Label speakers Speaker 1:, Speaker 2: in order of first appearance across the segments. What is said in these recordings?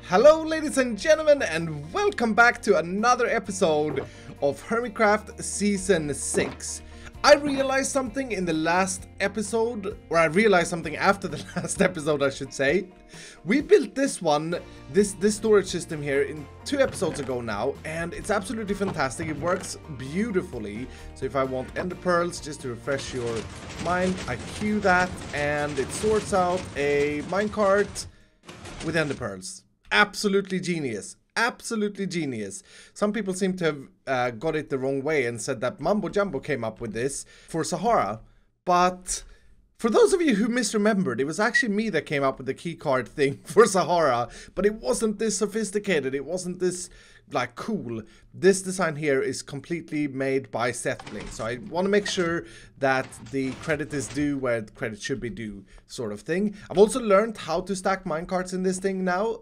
Speaker 1: Hello ladies and gentlemen, and welcome back to another episode of Hermitcraft Season 6. I realized something in the last episode, or I realized something after the last episode I should say. We built this storage system here in 2 episodes ago now, and it's absolutely fantastic. It works beautifully. So if I want ender pearls, just to refresh your mind, I queue that and it sorts out a minecart with ender pearls. Absolutely genius. Absolutely genius. Some people seem to have got it the wrong way and said that Mumbo Jumbo came up with this for Sahara. But for those of you who misremembered, it was actually me that came up with the keycard thing for Sahara. But it wasn't this sophisticated. It wasn't this like cool. This design here is completely made by Setling. So I want to make sure that the credit is due where the credit should be due, sort of thing. I've also learned how to stack minecarts in this thing now.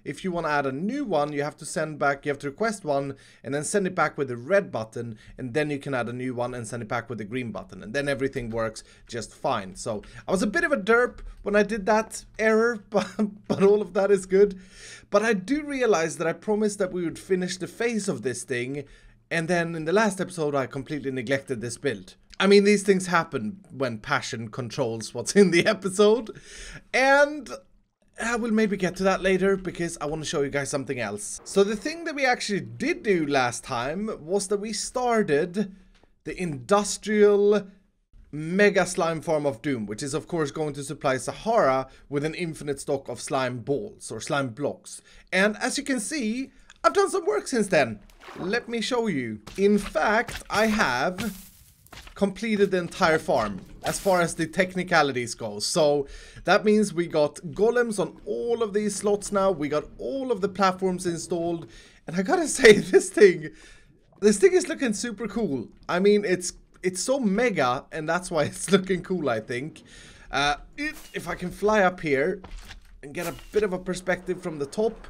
Speaker 1: If you want to add a new one, you have to request one and then send it back with the red button, and then you can add a new one and send it back with the green button, and then everything works just fine. So I was a bit of a derp when I did that error, but all of that is good. But I do realize that I promised that we would finish the face of this thing, and then in the last episode I completely neglected this build. I mean, these things happen when passion controls what's in the episode, and I will maybe get to that later because I want to show you guys something else. So the thing that we actually did do last time was that we started the industrial mega slime farm of doom, which is of course going to supply Sahara with an infinite stock of slime balls or slime blocks. And as you can see, I've done some work since then. Let me show you. In fact, I have completed the entire farm as far as the technicalities go. So that means we got golems on all of these slots now. We got all of the platforms installed, and I gotta say, this thing is looking super cool. I mean, it's so mega, and that's why it's looking cool, I think. If I can fly up here and get a bit of a perspective from the top.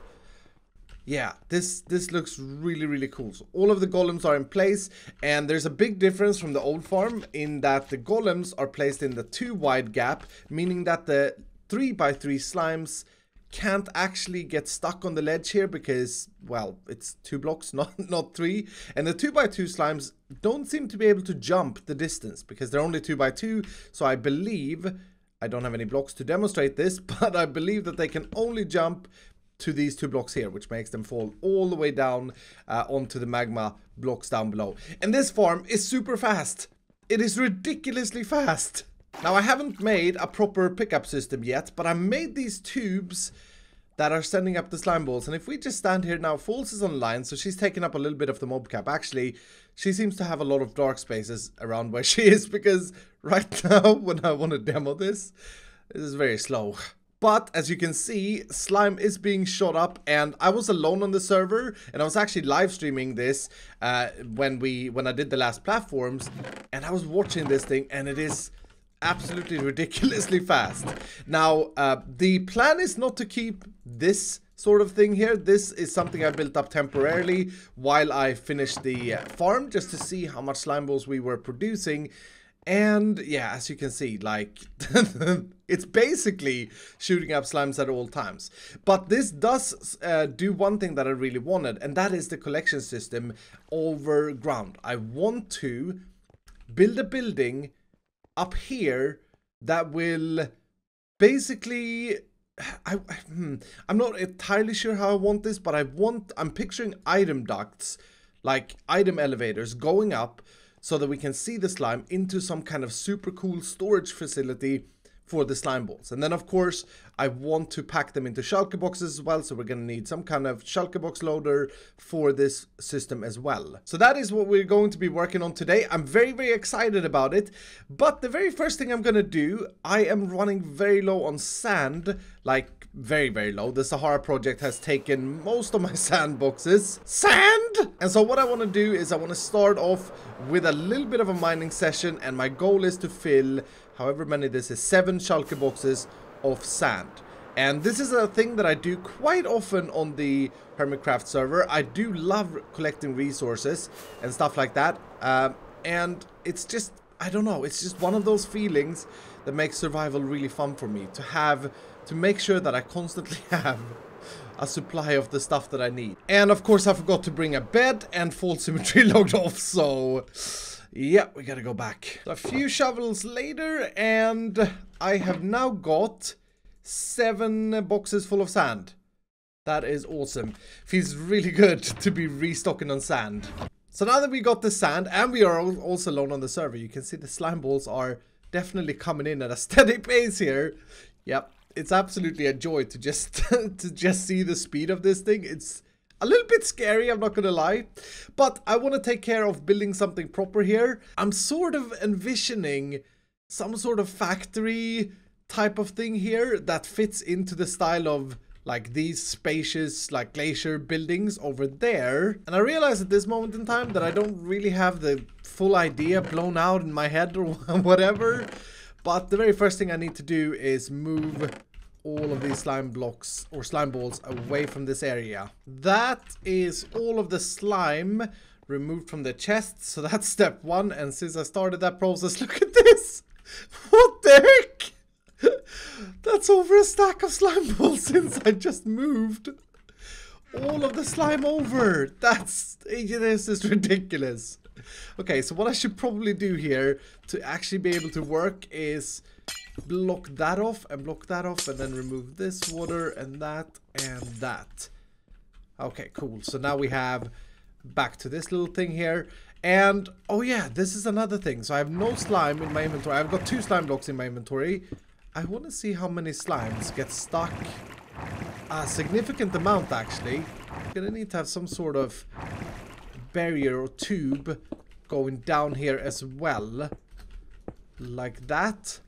Speaker 1: Yeah, this looks really, really cool. So all of the golems are in place, and there's a big difference from the old farm in that the golems are placed in the 2 wide gap, meaning that the 3x3 slimes can't actually get stuck on the ledge here because, well, it's 2 blocks, not 3. And the 2x2 slimes don't seem to be able to jump the distance because they're only 2x2. So I believe, I don't have any blocks to demonstrate this, but I believe that they can only jump to these 2 blocks here, which makes them fall all the way down onto the magma blocks down below. And this farm is super fast. It is ridiculously fast. Now, I haven't made a proper pickup system yet, but I made these tubes that are sending up the slime balls. And if we just stand here now, False is online, so she's taking up a little bit of the mob cap. Actually, she seems to have a lot of dark spaces around where she is, because right now, when I want to demo this is very slow. But as you can see, slime is being shot up, and I was alone on the server, and I was actually live streaming this when I did the last platforms, and I was watching this thing, and it is absolutely ridiculously fast. Now, the plan is not to keep this sort of thing here. This is something I built up temporarily while I finished the farm, just to see how much slime balls we were producing. And yeah, as you can see, like, it's basically shooting up slimes at all times. But this does do one thing that I really wanted, and that is the collection system over ground. I want to build a building up here that will basically, I'm not entirely sure how I want this, but I'm picturing item ducts, like item elevators going up, so that we can see the slime into some kind of super cool storage facility for the slime balls. And then of course I want to pack them into shulker boxes as well, so we're gonna need some kind of shulker box loader for this system as well. So that is what we're going to be working on today. I'm very, very excited about it, but the very first thing I'm gonna do, I am running very low on sand, like very, very low. The Sahara project has taken most of my sand boxes. Sand! And so what I want to do is I want to start off with a little bit of a mining session, and my goal is to fill, however many this is, 7 shulker boxes of sand. And this is a thing that I do quite often on the Hermitcraft server. I do love collecting resources and stuff like that. And it's just, I don't know, it's just one of those feelings that makes survival really fun for me. To have to make sure that I constantly have a supply of the stuff that I need. And of course I forgot to bring a bed and fall symmetry logged off, so yeah, we gotta go back. So a few shovels later and I have now got 7 boxes full of sand. That is awesome. Feels really good to be restocking on sand. So now that we got the sand and we are also alone on the server, you can see the slime balls are definitely coming in at a steady pace here. Yep. It's absolutely a joy to just see the speed of this thing. It's a little bit scary, I'm not gonna lie. But I want to take care of building something proper here. I'm sort of envisioning some sort of factory type of thing here that fits into the style of like these spacious like glacier buildings over there. And I realize at this moment in time that I don't really have the full idea blown out in my head or whatever. But the very first thing I need to do is move all of these slime blocks or slime balls away from this area. That is all of the slime removed from the chest. So that's step 1. And since I started that process, look at this. What the heck? That's over a stack of slime balls since I just moved all of the slime over. This is ridiculous. Okay, so what I should probably do here to actually be able to work is block that off and then remove this water and that and that. Okay, cool. So now we have back to this little thing here. And oh yeah, this is another thing. So I have no slime in my inventory. I've got 2 slime blocks in my inventory. I want to see how many slimes get stuck. A significant amount actually. I'm gonna need to have some sort of barrier or tube going down here as well, like that.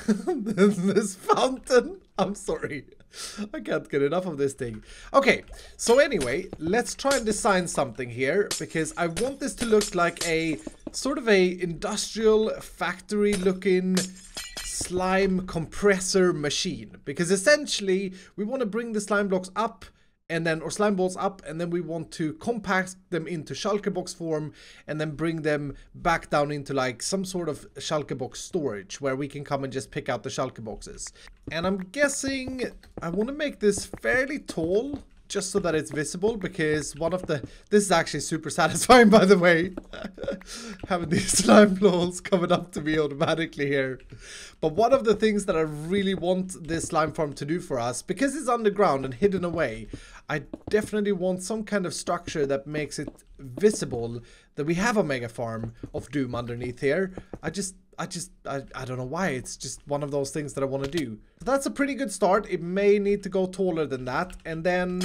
Speaker 1: This fountain, I'm sorry, I can't get enough of this thing. Okay, so anyway, let's try and design something here, because I want this to look like a sort of a industrial factory looking slime compressor machine, because essentially we want to bring the slime blocks up and then, or slime balls up, and then we want to compact them into shulker box form and then bring them back down into like some sort of shulker box storage where we can come and just pick out the shulker boxes. And I'm guessing I want to make this fairly tall just so that it's visible, because this is actually super satisfying, by the way, having these slime balls coming up to me automatically here. But one of the things that I really want this slime farm to do for us, because it's underground and hidden away, I definitely want some kind of structure that makes it visible that we have a mega farm of doom underneath here. I don't know why, it's just one of those things that I want to do. So that's a pretty good start. It may need to go taller than that. And then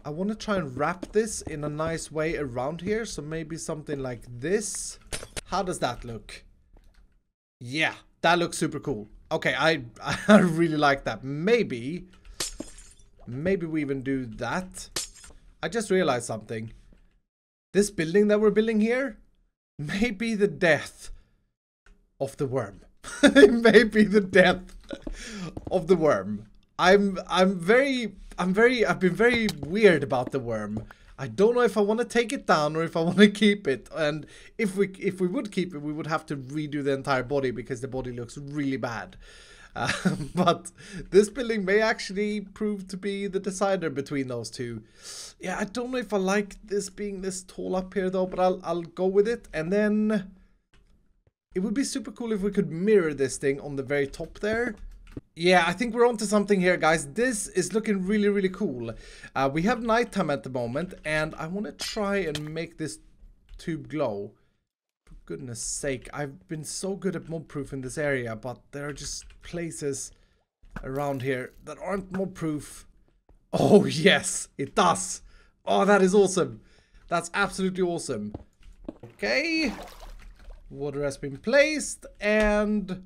Speaker 1: I want to try and wrap this in a nice way around here. So maybe something like this. How does that look? Yeah, that looks super cool. Okay, I really like that. Maybe we even do that. I just realized something. This building that we're building here may be the death of the worm. It may be the death of the worm. I've been very weird about the worm. I don't know if I want to take it down or if I want to keep it. And if we would keep it, we would have to redo the entire body because the body looks really bad. But this building may actually prove to be the decider between those two. Yeah, I don't know if I like this being this tall up here though, but I'll go with it. And then it would be super cool if we could mirror this thing on the very top there. Yeah, I think we're onto something here, guys. This is looking really, really cool. We have nighttime at the moment, and I want to try and make this tube glow. For goodness sake, I've been so good at mob-proof in this area, but there are just places around here that aren't mob-proof. Oh, yes, it does. Oh, that is awesome. That's absolutely awesome. Okay. Water has been placed, and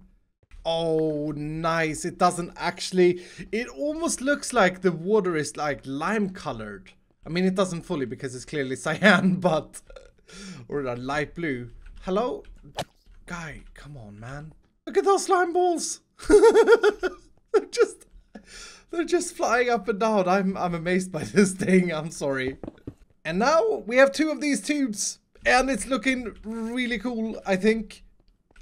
Speaker 1: oh, nice. It doesn't actually, it almost looks like the water is like lime colored. I mean, it doesn't fully because it's clearly cyan, but, or a light blue. Hello? Guy, come on, man. Look at those slime balls. They're just flying up and down. I'm amazed by this thing. I'm sorry. And now we have 2 of these tubes. And it's looking really cool, I think.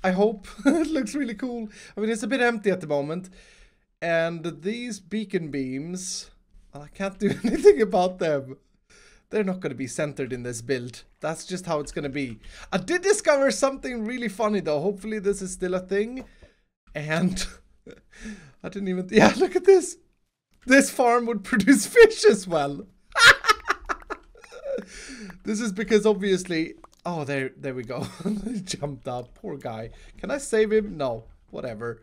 Speaker 1: I hope. It looks really cool. I mean, it's a bit empty at the moment. And these beacon beams, I can't do anything about them. They're not going to be centered in this build. That's just how it's going to be. I did discover something really funny though. Hopefully this is still a thing. And I didn't even... Yeah, look at this. This farm would produce fish as well. This is because obviously... Oh, there we go. He jumped up. Poor guy. Can I save him? No. Whatever.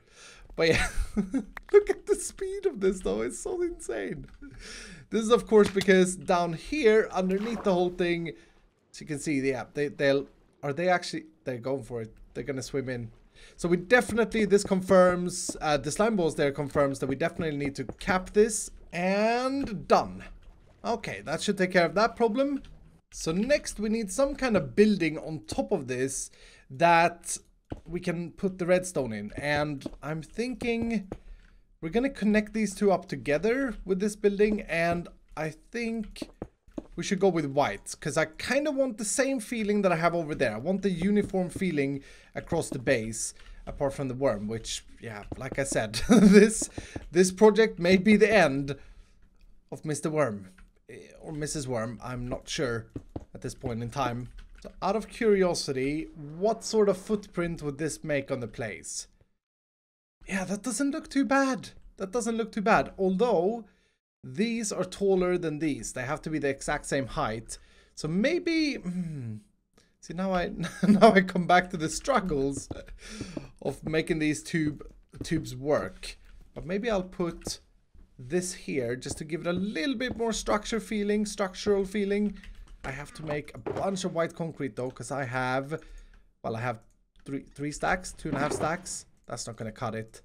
Speaker 1: But yeah, look at the speed of this though. It's so insane. This is of course because down here underneath the whole thing, as you can see, yeah, they're going for it. They're gonna swim in. So we definitely, this confirms, the slime balls there confirms that we definitely need to cap this, and done. Okay, that should take care of that problem. So next we need some kind of building on top of this that we can put the redstone in. And I'm thinking we're going to connect these two up together with this building. And I think we should go with white, because I kind of want the same feeling that I have over there. I want the uniform feeling across the base, apart from the worm, which, yeah, like I said, this project may be the end of Mr. Worm. Or Mrs. Worm, I'm not sure at this point in time. So out of curiosity, what sort of footprint would this make on the place? Yeah, that doesn't look too bad. That doesn't look too bad. Although, these are taller than these. They have to be the exact same height. So maybe... See, now I come back to the struggles of making these tubes work. But maybe I'll put this here just to give it a little bit more structural feeling. I have to make a bunch of white concrete though, because I have three stacks, 2.5 stacks. That's not going to cut it.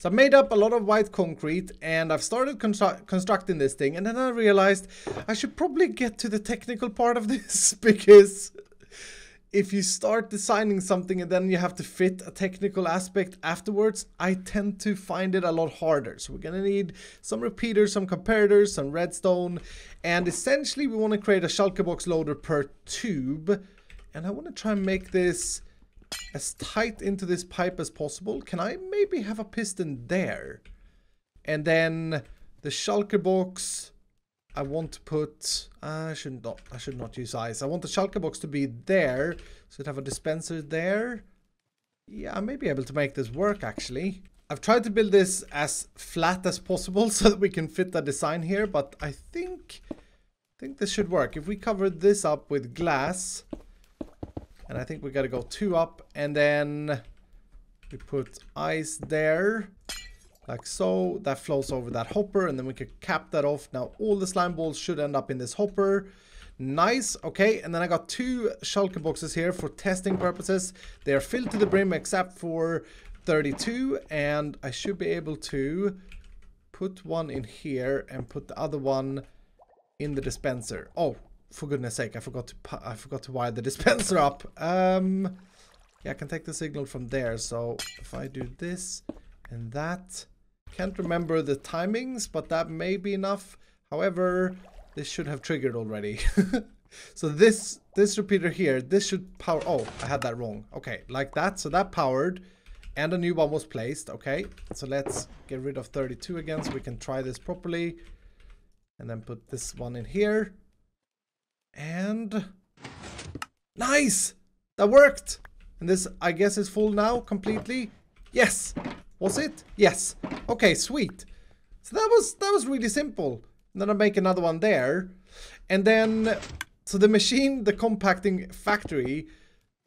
Speaker 1: So I made up a lot of white concrete and I've started constructing this thing, and then I realized I should probably get to the technical part of this, because if you start designing something and then you have to fit a technical aspect afterwards, I tend to find it a lot harder. So we're going to need some repeaters, some comparators, some redstone. And essentially we want to create a shulker box loader per tube. And I want to try and make this as tight into this pipe as possible. Can I maybe have a piston there? And then the shulker box... I want to put, I should not use ice. I want the shulker box to be there. So it have a dispenser there. Yeah, I may be able to make this work actually. I've tried to build this as flat as possible so that we can fit the design here. But I think this should work. If we cover this up with glass, and I think we got to go 2 up, and then we put ice there. Like so, that flows over that hopper, and then we could cap that off. Now all the slime balls should end up in this hopper. Nice, okay, and then I got 2 shulker boxes here for testing purposes. They are filled to the brim except for 32, and I should be able to put one in here and put the other one in the dispenser. Oh, for goodness sake, I forgot to wire the dispenser up. Yeah, I can take the signal from there. So if I do this and that... Can't remember the timings, but that may be enough. However, this should have triggered already. So this repeater here, this should power... Oh, I had that wrong. Okay, like that. So that powered and a new one was placed. Okay, so let's get rid of 32 again so we can try this properly. And then put this one in here. And... Nice! That worked! And this, I guess, is full now completely. Yes! Was it? Yes. Okay, sweet. So that was really simple. And then I make another one there. And then, so the machine, the compacting factory,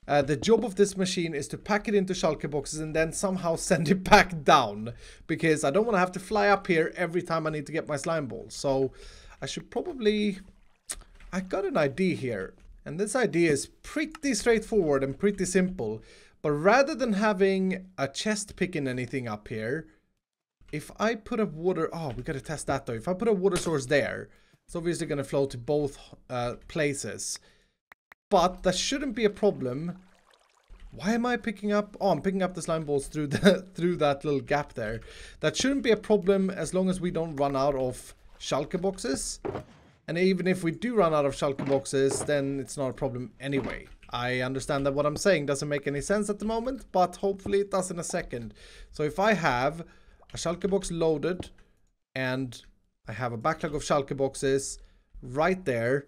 Speaker 1: the job of this machine is to pack it into shulker boxes and then somehow send it back down. Because I don't want to have to fly up here every time I need to get my slime balls. So I should probably... I got an idea here. And this idea is pretty straightforward and pretty simple. But rather than having a chest picking anything up here, if I put a water... Oh, we gotta test that though. If I put a water source there, it's obviously gonna flow to both places. But that shouldn't be a problem. Why am I picking up... Oh, I'm picking up the slime balls through that little gap there. That shouldn't be a problem as long as we don't run out of shulker boxes. And even if we do run out of shulker boxes, then it's not a problem anyway. I understand that what I'm saying doesn't make any sense at the moment, but hopefully it does in a second. So if I have a shulker box loaded, and I have a backlog of shulker boxes right there,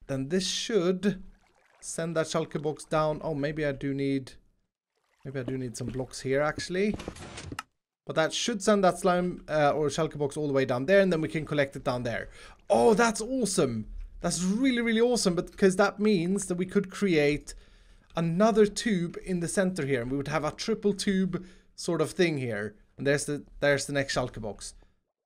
Speaker 1: then this should send that shulker box down. Oh, maybe I do need some blocks here actually. But that should send that slime or shulker box all the way down there, and then we can collect it down there. Oh, that's awesome. That's really, really awesome, because that means that we could create another tube in the center here, and we would have a triple tube sort of thing here. And there's the next shulker box.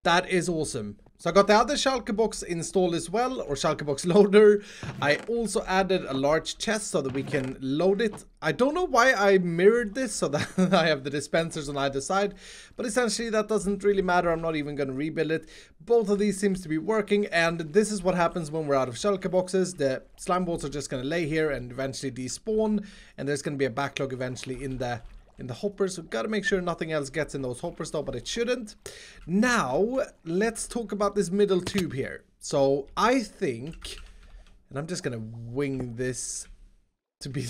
Speaker 1: That is awesome. So I got the other shulker box installed as well, or shulker box loader. I also added a large chest so that we can load it. I don't know why I mirrored this so that I have the dispensers on either side, but essentially that doesn't really matter. I'm not even going to rebuild it. Both of these seems to be working, and this is what happens when we're out of shulker boxes. The slime balls are just going to lay here and eventually despawn, and there's going to be a backlog eventually in the hoppers. So gotta make sure nothing else gets in those hoppers though, but it shouldn't. Now let's talk about this middle tube here. So I think, and I'm just gonna wing this to be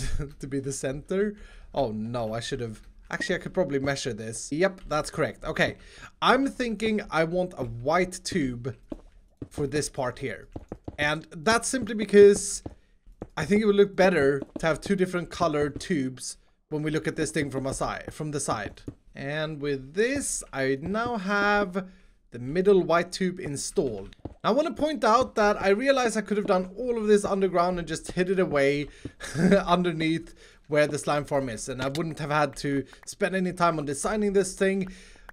Speaker 1: the center. Oh no, I should have actually, I could probably measure this. Yep, that's correct. Okay, I'm thinking I want a white tube for this part here, and that's simply because I think it would look better to have two different colored tubes when we look at this thing from the side. And with this, I now have the middle white tube installed. Now, I want to point out that I realized I could have done all of this underground and just hid it away underneath where the slime farm is, and I wouldn't have had to spend any time on designing this thing.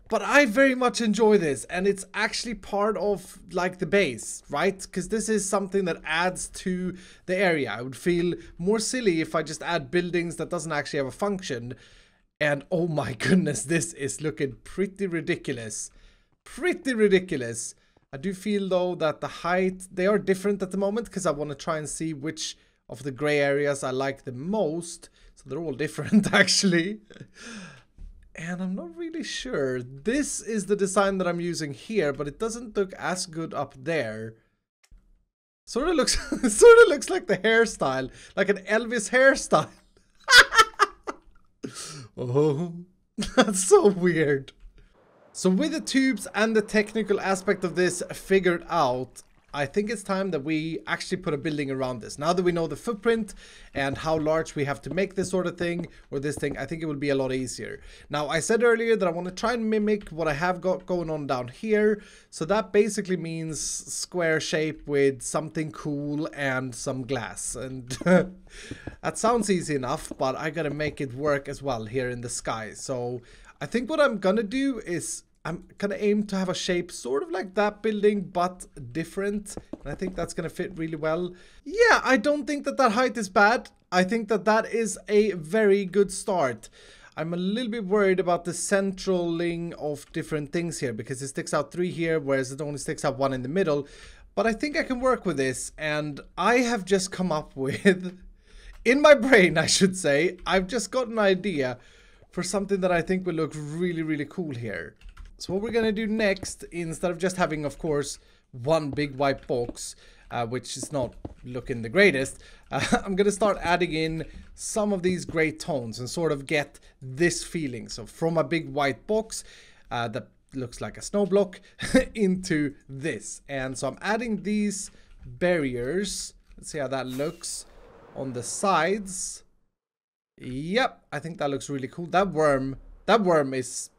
Speaker 1: But I very much enjoy this, and it's actually part of like the base, right? Because this is something that adds to the area. I would feel more silly if I just add buildings that doesn't actually have a function. And oh my goodness, this is looking pretty ridiculous. Pretty ridiculous. I do feel though that the height, they are different at the moment, because I want to try and see which of the gray areas I like the most. So they're all different actually. And I'm not really sure. This is the design that I'm using here, but it doesn't look as good up there. Sort of looks like the hairstyle, like an Elvis hairstyle. Oh, that's so weird. So with the tubes and the technical aspect of this figured out, I think it's time that we actually put a building around this. Now that we know the footprint and how large we have to make this sort of thing, or this thing, I think it will be a lot easier. Now, I said earlier that I want to try and mimic what I have got going on down here. So that basically means square shape with something cool and some glass. And that sounds easy enough, but I gotta make it work as well here in the sky. So I think what I'm gonna do is I'm gonna aim to have a shape sort of like that building, but different. And I think that's gonna fit really well. Yeah, I don't think that height is bad. I think that is a very good start. I'm a little bit worried about the centraling of different things here, because it sticks out 3 here, whereas it only sticks out 1 in the middle. But I think I can work with this, and I have just come up with, in my brain I should say, I've just got an idea for something that I think will look really, really cool here. So what we're gonna do next, instead of just having, of course, one big white box, which is not looking the greatest, I'm gonna start adding in some of these gray tones and sort of get this feeling. So from a big white box that looks like a snow block into this. And so I'm adding these barriers. Let's see how that looks on the sides. Yep, I think that looks really cool. That worm is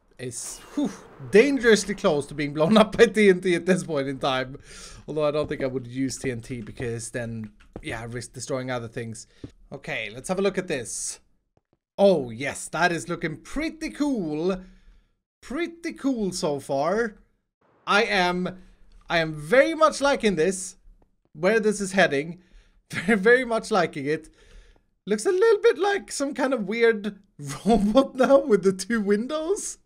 Speaker 1: dangerously close to being blown up by TNT at this point in time. Although I don't think I would use TNT, because then, yeah, I risk destroying other things. Okay, let's have a look at this. Oh, yes, that is looking pretty cool. Pretty cool so far. I am very much liking this. Where this is heading. Very, very much liking it. Looks a little bit like some kind of weird robot now with the 2 windows.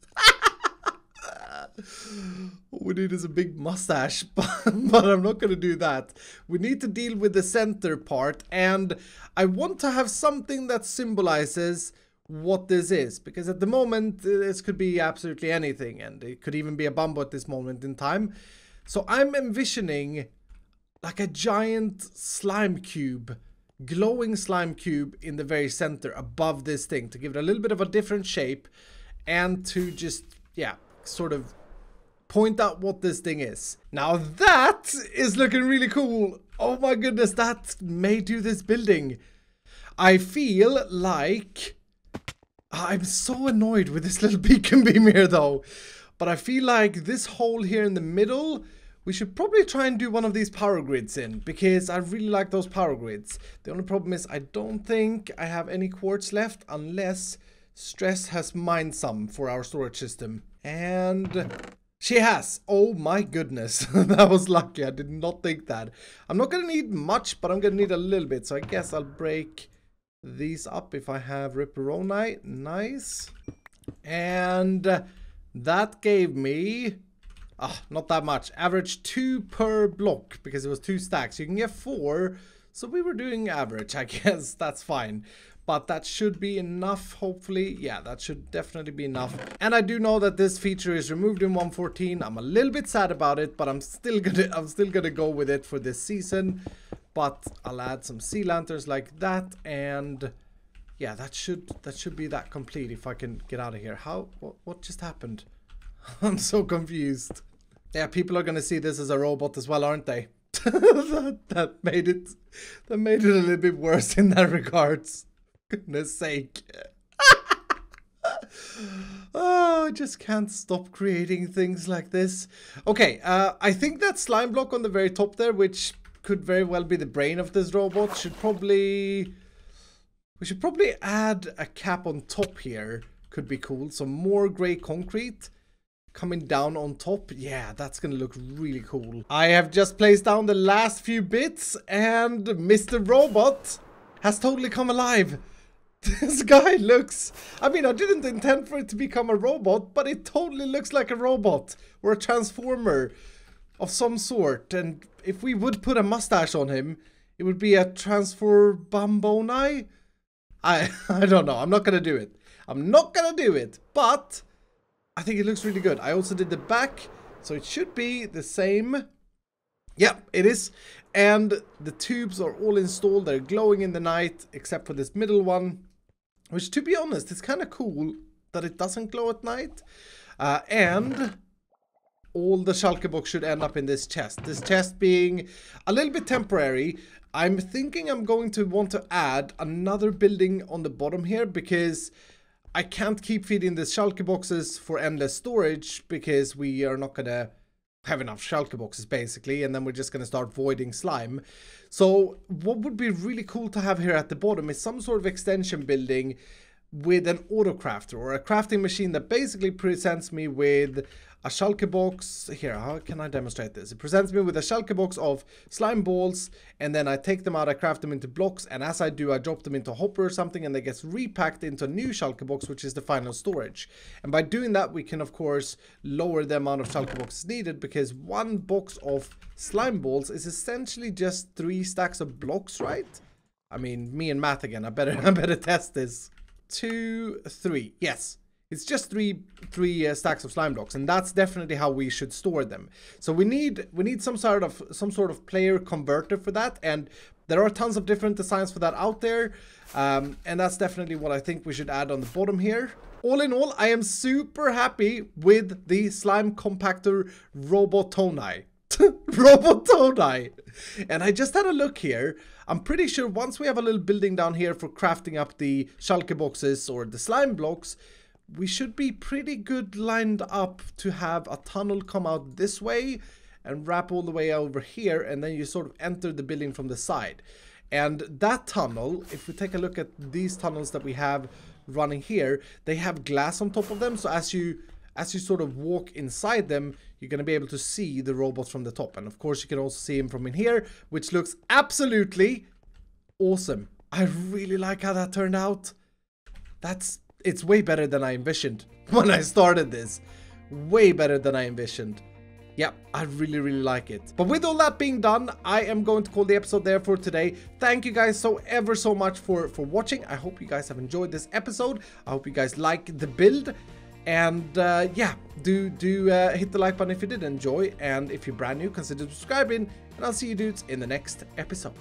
Speaker 1: What we need is a big mustache, but I'm not going to do that. We need to deal with the center part, and I want to have something that symbolizes what this is, because at the moment this could be absolutely anything, and it could even be a bumbo at this moment in time. So I'm envisioning like a giant slime cube, glowing slime cube in the very center above this thing, to give it a little bit of a different shape, and to just, yeah, sort of point out what this thing is. Now that is looking really cool. Oh my goodness, that may do this building. I feel like I'm so annoyed with this little beacon beam here though. But I feel like this hole here in the middle, we should probably try and do one of these power grids in, because I really like those power grids. The only problem is I don't think I have any quartz left unless Stress has mined some for our storage system. And she has. Oh my goodness. That was lucky. I did not think that. I'm not going to need much, but I'm going to need a little bit. So I guess I'll break these up if I have Ripperoni. Nice. And that gave me... not that much. Average 2 per block because it was 2 stacks. You can get 4. So we were doing average, I guess. That's fine. But that should be enough, hopefully. Yeah, that should definitely be enough. And I do know that this feature is removed in 1.14. I'm a little bit sad about it, but I'm still gonna go with it for this season. But I'll add some sea lanterns like that, and yeah, that should be that complete if I can get out of here. What just happened? I'm so confused. Yeah, people are gonna see this as a robot as well, aren't they? that made it a little bit worse in that regards. Goodness sake. Oh, I just can't stop creating things like this. Okay, I think that slime block on the very top there, which could very well be the brain of this robot, we should probably add a cap on top here. Could be cool. So more gray concrete coming down on top. Yeah, that's gonna look really cool. I have just placed down the last few bits and Mr. Robot has totally come alive. This guy looks... I mean, I didn't intend for it to become a robot, but it totally looks like a robot or a transformer of some sort. And if we would put a mustache on him, it would be a transformaboni. I don't know. I'm not gonna do it. I'm not gonna do it, but I think it looks really good. I also did the back, so it should be the same. Yep, it is. And the tubes are all installed. They're glowing in the night, except for this middle one, which, to be honest, it's kind of cool that it doesn't glow at night. And all the shulker box should end up in this chest. This chest being a little bit temporary. I'm thinking I'm going to want to add another building on the bottom here, because I can't keep feeding the shulker boxes for endless storage, because we are not going to have enough shulker boxes basically, and then we're just going to start voiding slime. So what would be really cool to have here at the bottom is some sort of extension building with an auto crafter, or a crafting machine that basically presents me with a shulker box. Here, how can I demonstrate this? It presents me with a shulker box of slime balls, and then I take them out, I craft them into blocks, and as I do, I drop them into a hopper or something, and they get repacked into a new shulker box, which is the final storage. And by doing that, we can of course lower the amount of shulker boxes needed, because 1 box of slime balls is essentially just 3 stacks of blocks, right? I mean, me and math again. I better test this. 2, 3. Yes. It's just three stacks of slime blocks, and that's definitely how we should store them. So we need some sort of player converter for that, and there are tons of different designs for that out there, and that's definitely what I think we should add on the bottom here. All in all, I am super happy with the slime compactor Robotoni. Robotoni. And I just had a look here. I'm pretty sure once we have a little building down here for crafting up the shulker boxes or the slime blocks, we should be pretty good lined up to have a tunnel come out this way and wrap all the way over here, and then you sort of enter the building from the side. And that tunnel, if we take a look at these tunnels that we have running here, they have glass on top of them, so as you sort of walk inside them, you're going to be able to see the robots from the top. And of course you can also see him from in here, which looks absolutely awesome. I really like how that turned out. It's way better than I envisioned when I started this. Way better than I envisioned. Yeah, I really like it. But with all that being done, I am going to call the episode there for today. Thank you guys so much for watching. I hope you guys have enjoyed this episode. I hope you guys like the build. And yeah, do hit the like button if you did enjoy. And if you're brand new, consider subscribing. And I'll see you dudes in the next episode.